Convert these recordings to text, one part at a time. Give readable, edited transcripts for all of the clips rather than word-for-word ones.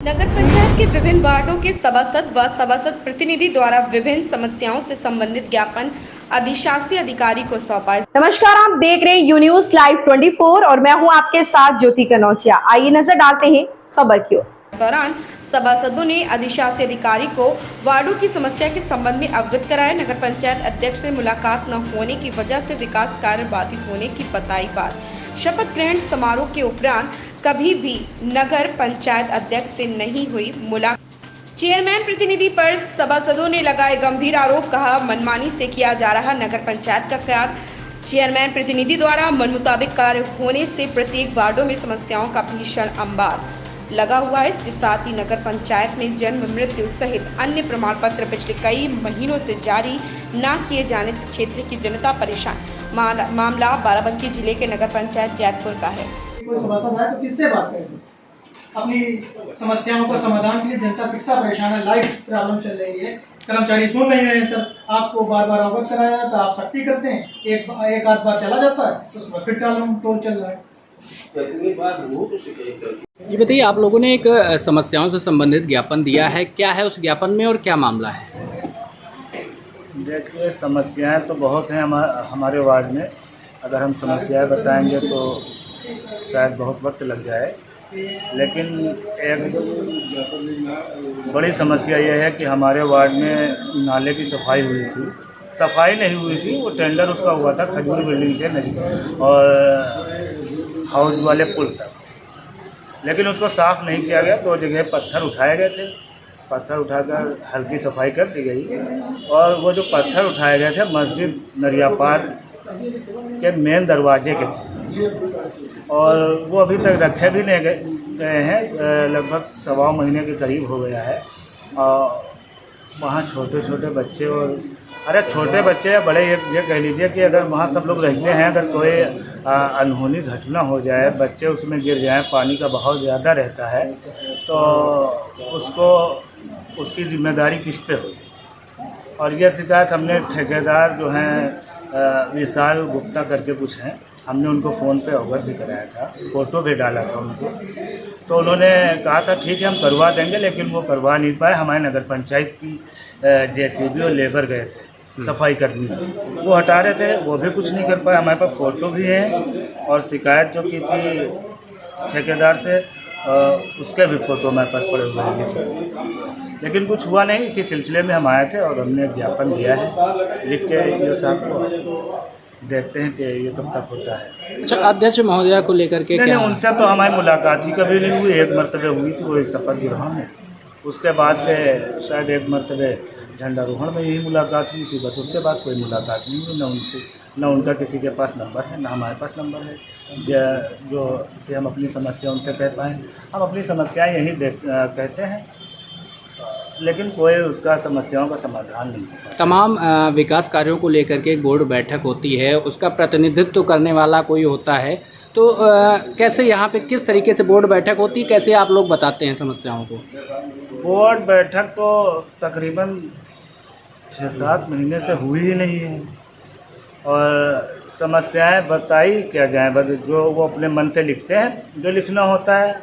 नगर पंचायत के विभिन्न वार्डों के सभासद व सभासद प्रतिनिधि द्वारा विभिन्न समस्याओं से संबंधित ज्ञापन अधिशासी अधिकारी को सौंपा। नमस्कार, आप देख रहे हैं यू न्यूज़ लाइव 24 और मैं हूं आपके साथ ज्योति कनौजिया। आइए नजर डालते हैं खबर की ओर। इस दौरान सभासदों ने अधिशासी अधिकारी को वार्डों की समस्या के संबंध में अवगत कराया। नगर पंचायत अध्यक्ष से मुलाकात न होने की वजह से विकास कार्य बाधित होने की बताई बात। शपथ ग्रहण समारोह के उपरांत कभी भी नगर पंचायत अध्यक्ष से नहीं हुई मुलाकात। चेयरमैन प्रतिनिधि पर सभासदों ने लगाए गंभीर आरोप, कहा मनमानी से किया जा रहा नगर पंचायत का कार्य। चेयरमैन प्रतिनिधि द्वारा मन मुताबिक कार्य होने से प्रत्येक वार्डों में समस्याओं का भीषण अंबार लगा हुआ है। इसके साथ ही नगर पंचायत में जन्म मृत्यु सहित अन्य प्रमाण पत्र पिछले कई महीनों से जारी न किए जाने से क्षेत्र की जनता परेशान। मामला बाराबंकी जिले के नगर पंचायत जैतपुर का है। कोई सभासद है तो किससे बात करें? अपनी समस्याओं का समाधान के लिए जनता कितना परेशान है। लाइव प्रॉब्लम चल रही है, कर्मचारी सुन नहीं रहे हैं। सर, आपको बार बार अवगत कराया जाता है, आप सख्ती करते हैं, एक आध बार चला जाता है, उसमें फिर टोल चल रहा है। ये बताइए, आप लोगों ने एक समस्याओं से संबंधित ज्ञापन दिया है, क्या है उस ज्ञापन में और क्या मामला है? देखिए, समस्याएं तो बहुत हैं हमारे वार्ड में। अगर हम समस्याएं बताएंगे तो शायद बहुत वक्त लग जाए, लेकिन एक बड़ी समस्या यह है कि हमारे वार्ड में नाले की सफाई हुई थी। सफाई नहीं हुई थी, वो टेंडर उसका हुआ था खजूर बिल्डिंग के नज़दीक और हाउस वाले पुल तक, लेकिन उसको साफ़ नहीं किया गया। 2 जगह पत्थर उठाए गए थे, पत्थर उठाकर हल्की सफाई कर दी गई और वो जो पत्थर उठाए गए थे मस्जिद नरियापार के मेन दरवाजे के थे और वो अभी तक रखे भी नहीं गए हैं। लगभग 1.25 महीने के करीब हो गया है और वहाँ छोटे छोटे बच्चे और छोटे बच्चे या बड़े, ये कह लीजिए कि अगर वहाँ सब लोग रहते हैं, अगर कोई अनहोनी घटना हो जाए, बच्चे उसमें गिर जाएं, पानी का बहाव ज़्यादा रहता है, तो उसकी जिम्मेदारी किस पे होगी। और यह शिकायत हमने ठेकेदार जो हैं विशाल गुप्ता करके कुछ हैं, हमने उनको फ़ोन पे अवगत भी कराया था, फ़ोटो भी डाला था उनको, तो उन्होंने कहा था ठीक है हम करवा देंगे, लेकिन वो करवा नहीं पाए। हमारे नगर पंचायत की जेसीबी और लेबर गए थे सफाई कर्मी, वो हटा रहे थे, वो भी कुछ नहीं कर पाए। हमारे पास फ़ोटो भी है और शिकायत जो की थी ठेकेदार से उसके भी फ़ोटो हमारे पास पड़े हुए हैं, लेकिन कुछ हुआ नहीं। इसी सिलसिले में हम आए थे और हमने ज्ञापन दिया है लिख के, ये साहब को देखते हैं कि ये कब तक होता है। अच्छा, अध्यक्ष महोदया को लेकर के क्या? उनसे तो हमारी मुलाकात ही कभी नहीं हुई। एक मरतबे हुई थी, वो शपथ ग्रहण में, उसके बाद से शायद एक मरतबे झंडारोहण में यही मुलाकात हुई थी, बस उसके बाद कोई मुलाकात नहीं हुई। न उनसे, न उनका किसी के पास नंबर है, न हमारे पास नंबर है जो कि हम अपनी समस्या उनसे कह पाएँ। हम अपनी समस्याएं यही कहते हैं, लेकिन कोई उसका समस्याओं का समाधान नहीं होता। तमाम विकास कार्यों को लेकर के एक बोर्ड बैठक होती है, उसका प्रतिनिधित्व करने वाला कोई होता है, तो कैसे यहाँ पे किस तरीके से बोर्ड बैठक होती है, कैसे आप लोग बताते हैं समस्याओं को? बोर्ड बैठक तो तकरीबन 6-7 महीने से हुई ही नहीं है और समस्याएं बताई क्या जाए, बस जो वो अपने मन से लिखते हैं, जो लिखना होता है,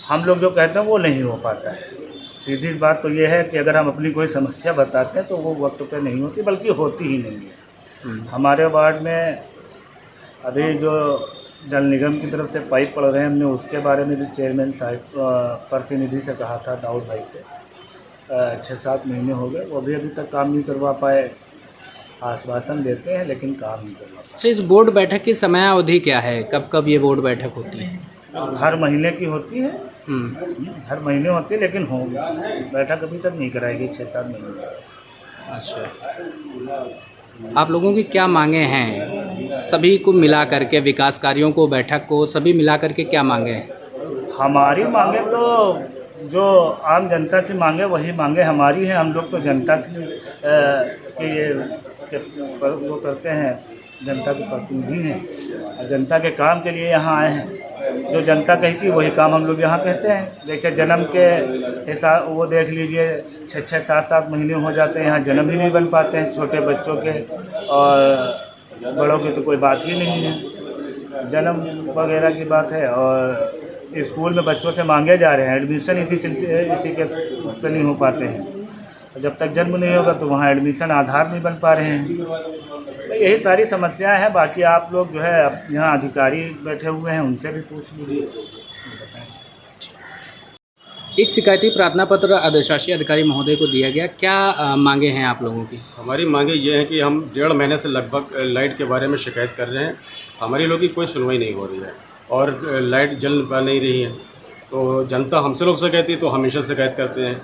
हम लोग जो कहते हैं वो नहीं हो पाता है। सीधी बात तो ये है कि अगर हम अपनी कोई समस्या बताते हैं तो वो वक्त पे नहीं होती, बल्कि होती ही नहीं है। हमारे वार्ड में अभी जो जल निगम की तरफ से पाइप पड़ रहे हैं, हमने उसके बारे में भी चेयरमैन साहब प्रतिनिधि से कहा था, दाऊद भाई से। 6-7 महीने हो गए, वो भी अभी तक काम नहीं करवा पाए। आश्वासन देते हैं लेकिन काम नहीं करवा पाए। अच्छा, इस बोर्ड बैठक की समय अवधि क्या है, कब कब ये बोर्ड बैठक होती है? हर महीने की होती है, हर महीने होती है, लेकिन हो बैठक अभी तक नहीं कराएगी 6-7 महीने। अच्छा, आप लोगों की क्या मांगे हैं? सभी को मिला करके, विकास कार्यों को, बैठक को, सभी मिला करके क्या मांगे हैं? हमारी मांगे तो जो आम जनता की मांगे वही मांगे हमारी हैं। हम लोग तो जनता के वो करते हैं, जनता के प्रतिनिधि हैं और जनता के काम के लिए यहाँ आए हैं। जो जनता कहती वही काम हम लोग यहाँ कहते हैं। जैसे जन्म के हिसाब वो देख लीजिए, 6-6, 7-7 महीने हो जाते हैं, यहाँ जन्म ही नहीं बन पाते हैं छोटे बच्चों के, और बड़ों की तो कोई बात ही नहीं है, जन्म वगैरह की बात है। और स्कूल में बच्चों से मांगे जा रहे हैं, एडमिशन इसी के पे नहीं हो पाते हैं। जब तक जन्म नहीं होगा तो वहाँ एडमिशन आधार नहीं बन पा रहे हैं। तो यही सारी समस्याएं हैं। बाकी आप लोग जो है अब यहाँ अधिकारी बैठे हुए हैं, उनसे भी पूछ लीजिए। एक शिकायती प्रार्थना पत्र अधिशासी अधिकारी महोदय को दिया गया, क्या मांगे हैं आप लोगों की? हमारी मांगे ये है कि हम 1.5 महीने से लगभग लाइट के बारे में शिकायत कर रहे हैं। हमारी लोगों की कोई सुनवाई नहीं हो रही है और लाइट जल नहीं रही है। तो जनता हमसे लोग से कहती है तो हमेशा शिकायत करते हैं,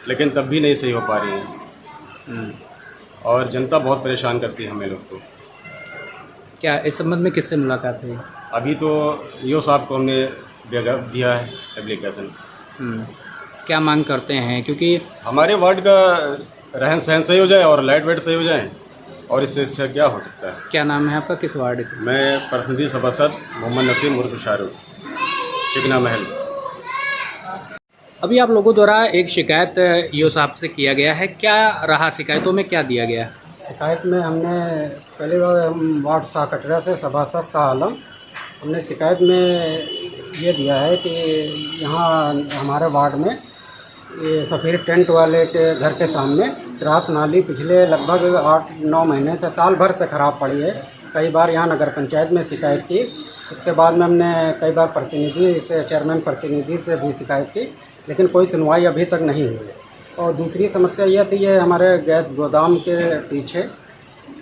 लेकिन तब भी नहीं सही हो पा रही है और जनता बहुत परेशान करती है हमें लोग को। क्या इस संबंध में किससे मुलाकात हुई? अभी तो ईओ साहब को हमने दिया है एप्लीकेशन। क्या मांग करते हैं? क्योंकि हमारे वार्ड का रहन सहन सही हो जाए और लाइट वाइट सही हो जाए, और इससे अच्छा क्या हो सकता है। क्या नाम है आपका, किस वार्ड का? मैं प्रतिनिधि सभासद मोहम्मद नसीम उर्फ शाहरुख, चिकना महल। अभी आप लोगों द्वारा एक शिकायत ईओ साहब से किया गया है, क्या रहा? शिकायतों में क्या दिया गया? शिकायत में हमने पहली बार हम वार्ड शाह कटरा से सभासद शाह आलम, हमने शिकायत में ये दिया है कि यहाँ हमारे वार्ड में ये सफ़ेद टेंट वाले के घर के सामने क्रॉस नाली पिछले लगभग 8-9 महीने से साल भर से ख़राब पड़ी है। कई बार यहाँ नगर पंचायत में शिकायत की, उसके बाद में हमने कई बार प्रतिनिधि से, चेयरमैन प्रतिनिधि से भी शिकायत की, लेकिन कोई सुनवाई अभी तक नहीं हुई। और दूसरी समस्या यह थी, ये हमारे गैस गोदाम के पीछे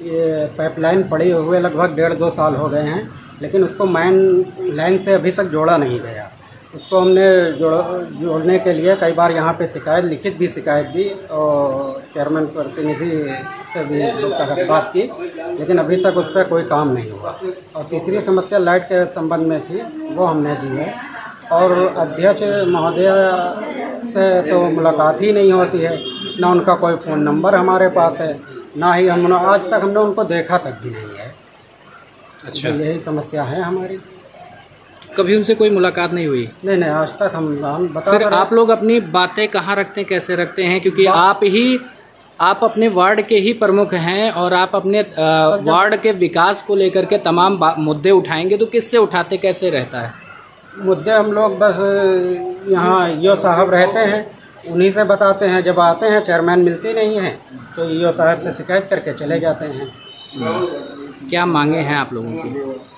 ये पाइपलाइन पड़ी हुए लगभग 1.5-2 साल हो गए हैं, लेकिन उसको मेन लाइन से अभी तक जोड़ा नहीं गया। उसको हमने जोड़ने के लिए कई बार यहाँ पे शिकायत, लिखित भी शिकायत दी और चेयरमैन प्रतिनिधि से भी बात की, लेकिन अभी तक उस पर कोई काम नहीं हुआ। और तीसरी समस्या लाइट के संबंध में थी, वो हमने दी है। और अध्यक्ष महोदय से तो मुलाकात ही नहीं होती है, ना उनका कोई फ़ोन नंबर हमारे पास है, ना ही हम आज तक हमने उनको देखा तक भी नहीं है। अच्छा, तो यही समस्या है हमारी। कभी उनसे कोई मुलाकात नहीं हुई? नहीं, आज तक हम बता फिर आप लोग अपनी बातें कहाँ रखते हैं, कैसे रखते हैं? क्योंकि आप अपने वार्ड के ही प्रमुख हैं और आप अपने वार्ड के विकास को लेकर के तमाम मुद्दे उठाएंगे, तो किससे उठाते, कैसे रहता है? मुद्दे हम लोग बस यहाँ ईओ साहब रहते हैं, उन्हीं से बताते हैं। जब आते हैं चेयरमैन मिलती नहीं है तो ईओ साहब से शिकायत करके चले जाते हैं। क्या मांगे हैं आप लोगों की?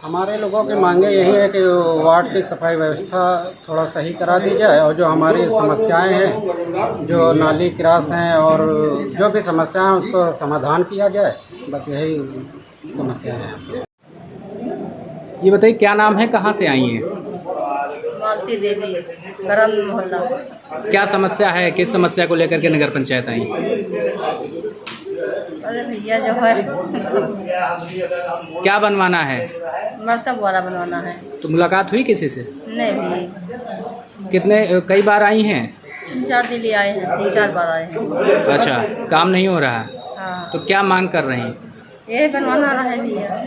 हमारे लोगों की मांगे यही है कि वार्ड की सफाई व्यवस्था थोड़ा सही करा दी जाए, और जो हमारी समस्याएं हैं, जो नाली क्रॉस हैं और जो भी समस्याएं हैं, उसको समाधान किया जाए। बस यही समस्याएं हैं। ये बताइए, क्या नाम है, कहाँ से आई हैं? मालती देवी, करम मोहल्ला। क्या समस्या है, किस समस्या को लेकर के नगर पंचायत आई? अरे भैया जो है क्या बनवाना है? मरतब वाला बनवाना है। तो मुलाकात हुई किसी से? नहीं भी, कितने, कई बार आई हैं? 3-4 दिन लिए आए हैं, 3-4 बार आए हैं। अच्छा, काम नहीं हो रहा? हाँ, तो क्या मांग कर रहे हैं? ये बनवाना रहा है भैया।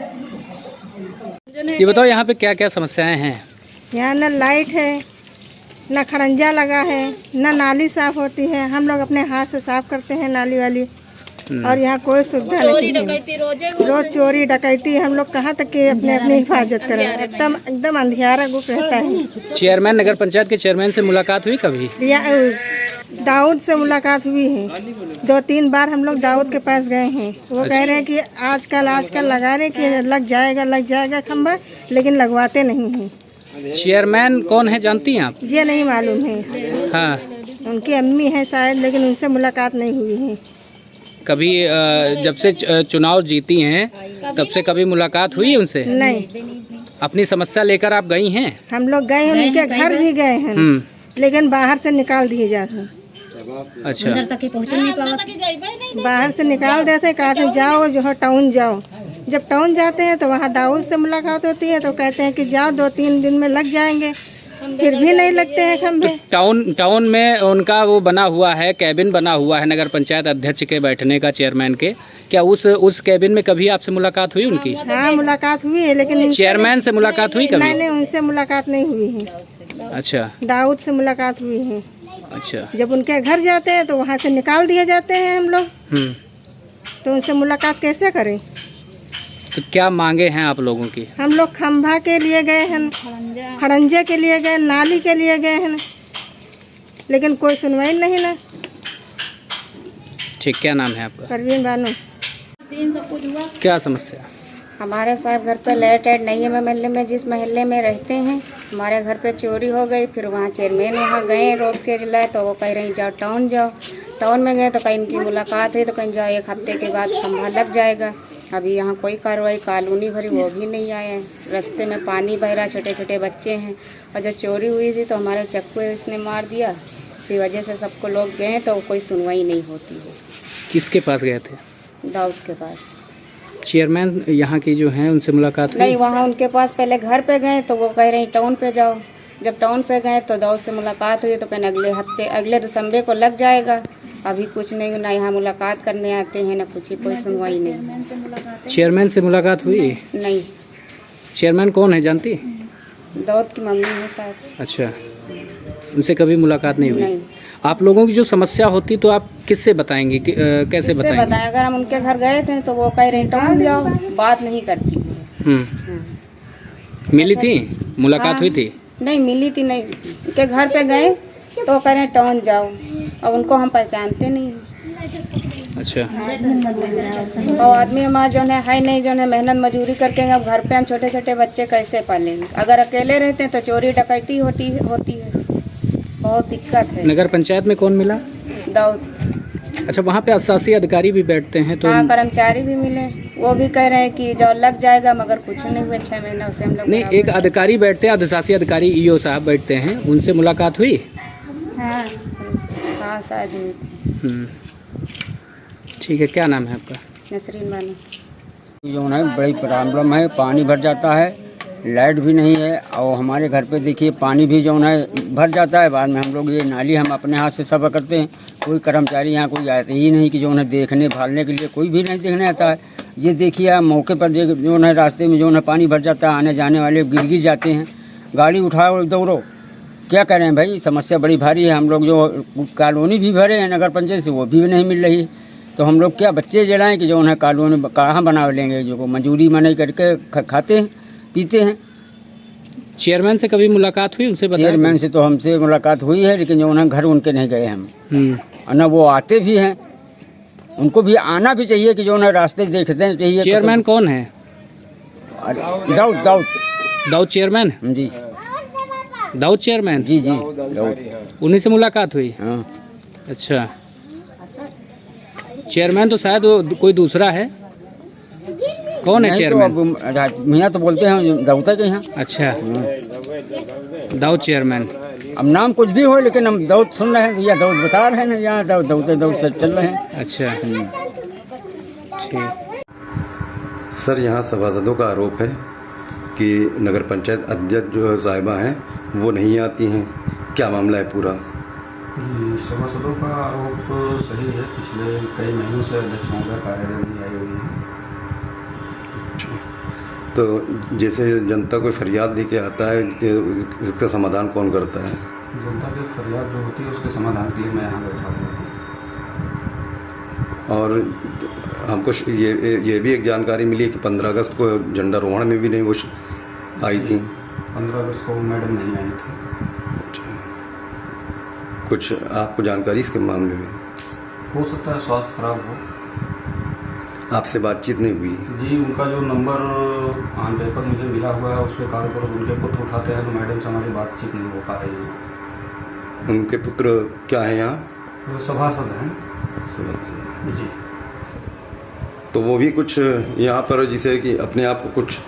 ये बताओ, यहाँ पे क्या क्या समस्याएं हैं? यहाँ न लाइट है, न खड़ंजा लगा है, न नाली साफ़ होती है। हम लोग अपने हाथ से साफ़ करते हैं नाली वाली, और यहाँ कोई सुविधा नहीं है। रोज चोरी डकैती, हम लोग कहाँ तक के अपने अपनी हिफाजत करें? एकदम अंधियारा गुप रहता है। चेयरमैन, नगर पंचायत के चेयरमैन से मुलाकात हुई कभी? दाऊद से मुलाकात हुई है, 2-3 बार हम लोग दाऊद के पास गए हैं। वो कह रहे हैं कि आजकल लगा रहे कि लग जाएगा खंभा, लेकिन लगवाते नहीं हैं। चेयरमैन कौन है, जानती हैं आप? ये नहीं मालूम है। हाँ, उनकी अम्मी है शायद, लेकिन उनसे मुलाकात नहीं हुई है। कभी जब से चुनाव जीती हैं तब से कभी मुलाकात हुई उनसे? नहीं। अपनी समस्या लेकर आप गई हैं? हम लोग गए हैं, उनके घर भी गए हैं, लेकिन बाहर से निकाल दिए जाते हैं। अच्छा, अंदर तक पहुँच नहीं पाते, बाहर से निकाल देते हैं, कहते हैं जाओ जो है टाउन जाओ। जब टाउन जाते हैं तो वहाँ दाऊद से मुलाकात होती है, तो कहते हैं कि जाओ 2-3 दिन में लग जाएंगे, फिर भी नहीं लगते हैं खंभे। तो टाउन में उनका वो बना हुआ है, कैबिन बना हुआ है नगर पंचायत अध्यक्ष के बैठने का, चेयरमैन के। क्या उस कैबिन में कभी आपसे मुलाकात हुई उनकी? हाँ, मुलाकात हुई है, लेकिन चेयरमैन से मुलाकात हुई कभी? नहीं, उनसे मुलाकात नहीं हुई है। अच्छा, दाऊद से मुलाकात हुई है। अच्छा, जब उनके घर जाते हैं तो वहाँ से निकाल दिए जाते हैं हम लोग, तो उनसे मुलाकात कैसे करें? तो क्या मांगे हैं आप लोगों की? हम लोग खंभा के लिए गए हैं, खड़ंजे के लिए गए, नाली के लिए गए हैं, लेकिन कोई सुनवाई नहीं ना। ठीक, क्या नाम है आपका? परवीन बानो। क्या समस्या? हमारे साहब घर पे लाइट नहीं है। महल्ले में जिस महल्ले में रहते हैं, हमारे घर पे चोरी हो गई। फिर वहाँ चेयरमैन वहाँ गए रोक के लाए, तो वो कह रही जाओ टाउन जाओ। टाउन में गए तो कहीं इनकी मुलाकात हुई, तो कहीं जाओ 1 हफ्ते के बाद खंभा लग जाएगा। अभी यहाँ कोई कार्रवाई कॉलोनी भरी वो भी नहीं आए हैं। रास्ते में पानी बह रहा, छोटे छोटे बच्चे हैं। और जब चोरी हुई थी तो हमारे चक्कू इसने मार दिया। इसी वजह से सबको लोग गए तो कोई सुनवाई नहीं होती है। किसके पास गए थे? दाऊद के पास। चेयरमैन यहाँ की जो हैं उनसे मुलाकात हुई? नहीं, वहाँ उनके पास पहले घर पे गए तो वो कह रही टाउन पे जाओ। जब टाउन पे गए तो दाऊद से मुलाकात हुई, तो कहने अगले दिसंबर को लग जाएगा। अभी कुछ नहीं, ना यहाँ मुलाकात करने आते हैं ना कुछ ही, कोई सुनवाई नहीं। चेयरमैन से मुलाकात हुई? नहीं। चेयरमैन कौन है जानती? दाऊद की मम्मी है शायद। अच्छा, उनसे कभी मुलाकात नहीं हुई? नहीं। आप लोगों की जो समस्या होती तो आप किससे बताएंगे कैसे बताएंगे? बताएं, अगर हम उनके घर गए थे तो वो कह रहे टाउन जाओ, बात नहीं करती। मिली थी, मुलाकात हुई थी? नहीं मिली थी, नहीं। उनके घर पे गए तो कह रहे टाउन जाओ। अब उनको हम पहचानते नहीं। अच्छा। और आदमी हमारा जो है नहीं, जो है मेहनत मजदूरी करके अब घर पे हम छोटे छोटे बच्चे कैसे पालेंगे? अगर अकेले रहते हैं तो चोरी डकैती होती है। बहुत दिक्कत है। नगर पंचायत में कौन मिला? दाऊद। अच्छा, वहाँ पे शासी अधिकारी भी बैठते हैं तो? हाँ, कर्मचारी भी मिले, वो भी कह रहे हैं कि जो लग जाएगा, मगर कुछ नहीं हुए 6 महीने से हम लोग। नहीं, एक अधिकारी बैठते हैं, अधिशासी अधिकारी ईओ साहब बैठते हैं, उनसे मुलाकात हुई? हाँ शायद हुई। ठीक है, क्या नाम है आपका? नसरीन बानो। जो है बड़ी प्रॉब्लम है, पानी भर जाता है, लाइट भी नहीं है। और हमारे घर पे देखिए पानी भी जो है भर जाता है। बाद में हम लोग ये नाली हम अपने हाथ से सफा करते हैं। कोई कर्मचारी यहाँ कोई आते ही नहीं कि जो है देखने भालने के लिए कोई भी नहीं देखने आता है। ये देखिए आप मौके पर जो है रास्ते में जो है पानी भर जाता है, आने जाने वाले गिर जाते हैं। गाड़ी उठाओ दौड़ो, क्या करें भाई? समस्या बड़ी भारी है। हम लोग जो कॉलोनी भी भरे हैं नगर पंचायत से, वो भी नहीं मिल रही। तो हम लोग क्या बच्चे जलाएँ कि जो है कॉलोनी कहाँ बना लेंगे? जो मजदूरी मनाई करके खाते हैं पीते हैं। चेयरमैन से कभी मुलाकात हुई? उनसे बताया? चेयरमैन से तो हमसे मुलाकात हुई है, लेकिन जो है घर उनके नहीं गए हम। और न वो आते भी हैं, उनको भी आना भी चाहिए कि जो है रास्ते देखते चाहिए। चेयरमैन कौन है? दाऊद चेयरमैन जी। दाऊद चेयरमैन? जी दाऊद। उन्हीं से मुलाकात हुई? हाँ। अच्छा, चेयरमैन तो शायद वो कोई दूसरा है। कौन है चेयरमैन? तो मियाँ तो बोलते हैं दाऊद के यहाँ। अच्छा, दाऊद चेयरमैन। अब नाम कुछ भी हो, लेकिन हम दाऊद सुन रहे हैं, या दाऊद बता रहे हैं ना, यहाँ दाऊद से चल रहे हैं। अच्छा, ठीक। सर, यहाँ सभासदों का आरोप है कि नगर पंचायत अध्यक्ष जो साहिबा हैं वो नहीं आती हैं। क्या मामला है पूरा? जी, सभासदों का आरोप तो सही है। पिछले कई महीनों से अध्यक्ष महोदय कार्यालय नहीं आई हुई है। तो जैसे जनता कोई फरियाद लेके आता है, इसका समाधान कौन करता है? जनता की फरियाद जो होती है उसके समाधान के लिए मैं यहाँ बैठा हुआ हूँ। और हमको ये भी एक जानकारी मिली कि 15 अगस्त को झंडारोहण में भी नहीं वो आई थी। 15 अगस्त को मैडम नहीं आई थी। कुछ आपको जानकारी इसके मामले में? हो सकता है स्वास्थ्य खराब हो। आपसे बातचीत नहीं हुई? जी, उनका जो नंबर ऑन पेपर मुझे मिला हुआ है उस पर कॉल पर उनके पुत्र उठाते हैं, तो मैडम से हमारी बातचीत नहीं हो पा रही है। उनके पुत्र क्या है यहाँ? तो सभासद हैं। सभासद जी। तो वो भी कुछ यहाँ पर जिसे कि अपने आप को कुछ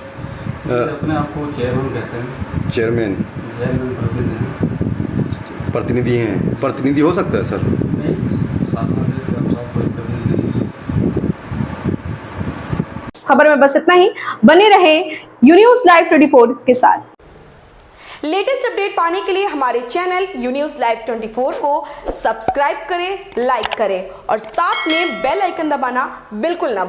अपने आप को चेयरमैन कहते हैं। चेयरमैन प्रतिनिधि हैं। प्रतिनिधि हैं? प्रतिनिधि हो सकता है सर? नहीं, शासनादेश के अनुसार कोई प्रतिनिधि नहीं। इस खबर में बस इतना ही। बने रहे यून्यूज लाइव 24 के साथ। लेटेस्ट अपडेट पाने के लिए हमारे चैनल यून्यूज लाइव 24 को सब्सक्राइब करें, लाइक करें और साथ में बेल आइकन दबाना बिल्कुल ना